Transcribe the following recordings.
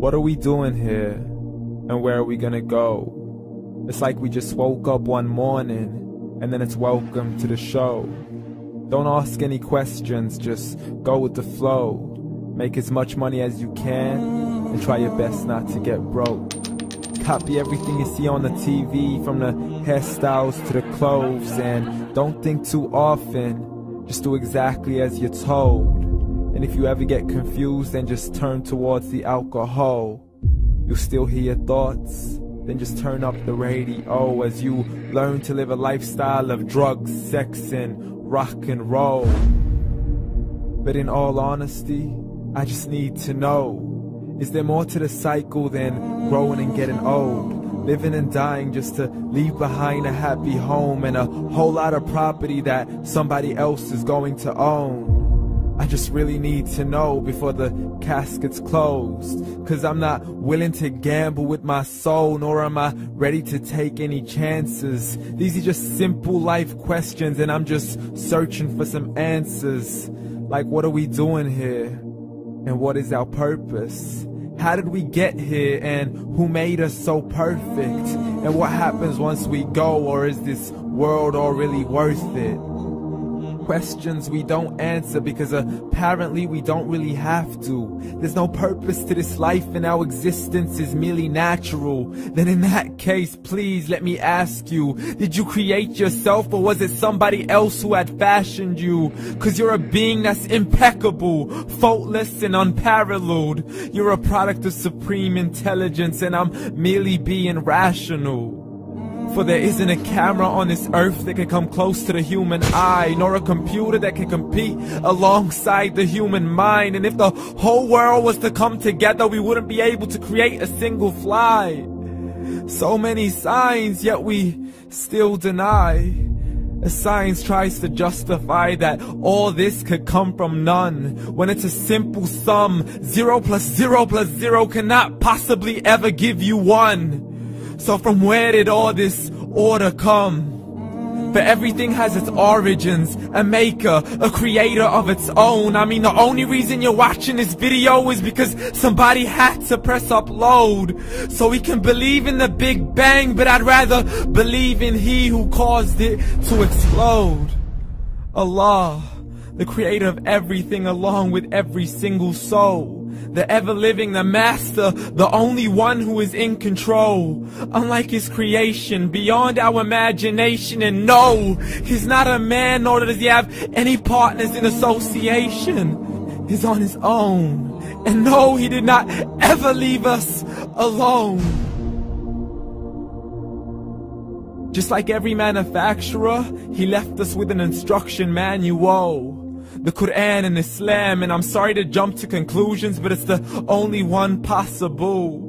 What are we doing here? And where are we gonna go? It's like we just woke up one morning, and then it's welcome to the show. Don't ask any questions, just go with the flow. Make as much money as you can, and try your best not to get broke. Copy everything you see on the TV, from the hairstyles to the clothes, and don't think too often, just do exactly as you're told. And if you ever get confused, then just turn towards the alcohol. You'll still hear your thoughts, then just turn up the radio as you learn to live a lifestyle of drugs, sex, and rock and roll. But in all honesty, I just need to know, is there more to the cycle than growing and getting old? Living and dying just to leave behind a happy home and a whole lot of property that somebody else is going to own. I just really need to know before the casket's closed, 'cause I'm not willing to gamble with my soul, nor am I ready to take any chances. These are just simple life questions, and I'm just searching for some answers. Like, what are we doing here? And what is our purpose? How did we get here, and who made us so perfect? And what happens once we go, or is this world all really worth it? Questions we don't answer because apparently we don't really have to. There's no purpose to this life and our existence is merely natural. Then in that case, please let me ask you, did you create yourself, or was it somebody else who had fashioned you? 'Cause you're a being that's impeccable, faultless and unparalleled. You're a product of supreme intelligence, and I'm merely being rational. For there isn't a camera on this earth that can come close to the human eye, nor a computer that can compete alongside the human mind. And if the whole world was to come together, we wouldn't be able to create a single fly. So many signs, yet we still deny. As science tries to justify that all this could come from none, when it's a simple sum. 0 plus 0 plus 0 cannot possibly ever give you 1. So from where did all this order come? For everything has its origins, a maker, a creator of its own. I mean, the only reason you're watching this video is because somebody had to press upload. So we can believe in the Big Bang, but I'd rather believe in He who caused it to explode. Allah, the creator of everything, along with every single soul. The ever-living, the master, the only one who is in control. Unlike his creation, beyond our imagination. And no, he's not a man, nor does he have any partners in association. He's on his own. And no, he did not ever leave us alone. Just like every manufacturer, he left us with an instruction manual. The Quran and Islam, and I'm sorry to jump to conclusions, but it's the only one possible.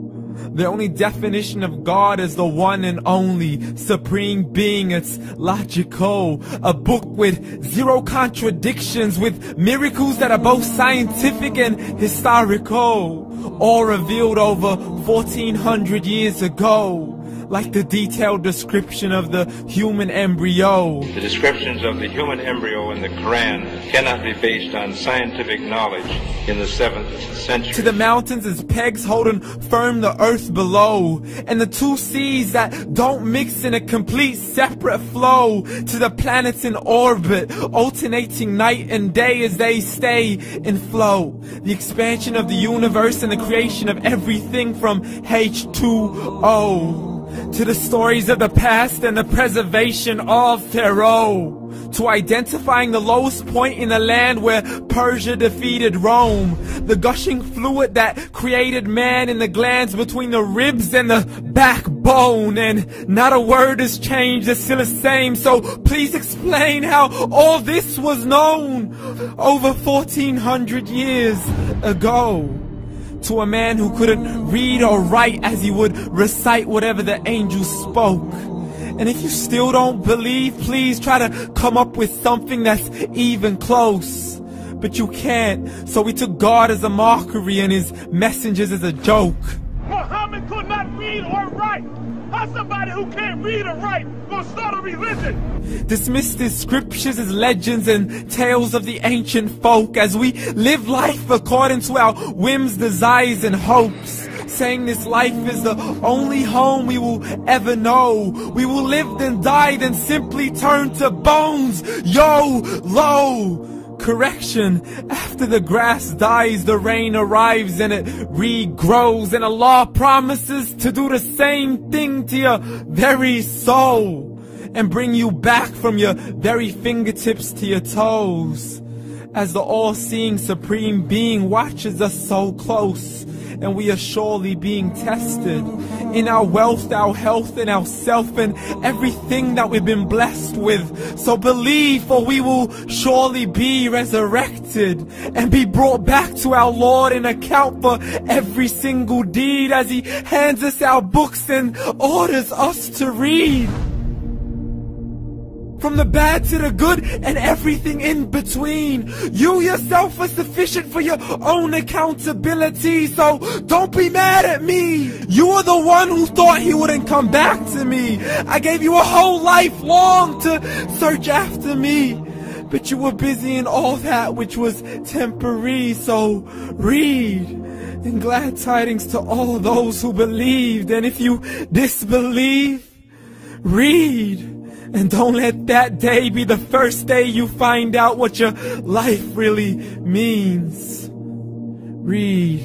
The only definition of God is the one and only supreme being. It's logical, a book with 0 contradictions, with miracles that are both scientific and historical, all revealed over 1400 years ago. Like the detailed description of the human embryo. The descriptions of the human embryo in the Quran cannot be based on scientific knowledge in the 7th century. To the mountains as pegs holding firm the earth below, and the 2 seas that don't mix in a complete separate flow. To the planets in orbit, alternating night and day as they stay in flow. The expansion of the universe and the creation of everything from H2O. To the stories of the past and the preservation of Pharaoh. To identifying the lowest point in the land where Persia defeated Rome. The gushing fluid that created man in the glands between the ribs and the backbone. And not a word has changed, it's still the same. So please explain how all this was known over 1400 years ago. To a man who couldn't read or write, as he would recite whatever the angels spoke. And if you still don't believe, please try to come up with something that's even close. But you can't, so we took God as a mockery and his messengers as a joke. Muhammad could not read or write. How's somebody who can't read or write gonna start a religion? Dismissed his scriptures as legends and tales of the ancient folk, as we live life according to our whims, desires, and hopes. saying this life is the only home we will ever know. We will live then die, then simply turn to bones. YOLO! Correction, after the grass dies, the rain arrives and it regrows, and Allah promises to do the same thing to your very soul and bring you back from your very fingertips to your toes, as the all-seeing supreme being watches us so close, and we are surely being tested in our wealth, our health, and our self, and everything that we've been blessed with. So believe, for we will surely be resurrected and be brought back to our Lord and account for every single deed, as He hands us our books and orders us to read. From the bad to the good and everything in between. You yourself are sufficient for your own accountability, so don't be mad at me. You are the one who thought He wouldn't come back to me. I gave you a whole life long to search after me, but you were busy in all that which was temporary. So read, and glad tidings to all those who believed. And if you disbelieve, read. And don't let that day be the first day you find out what your life really means. Read.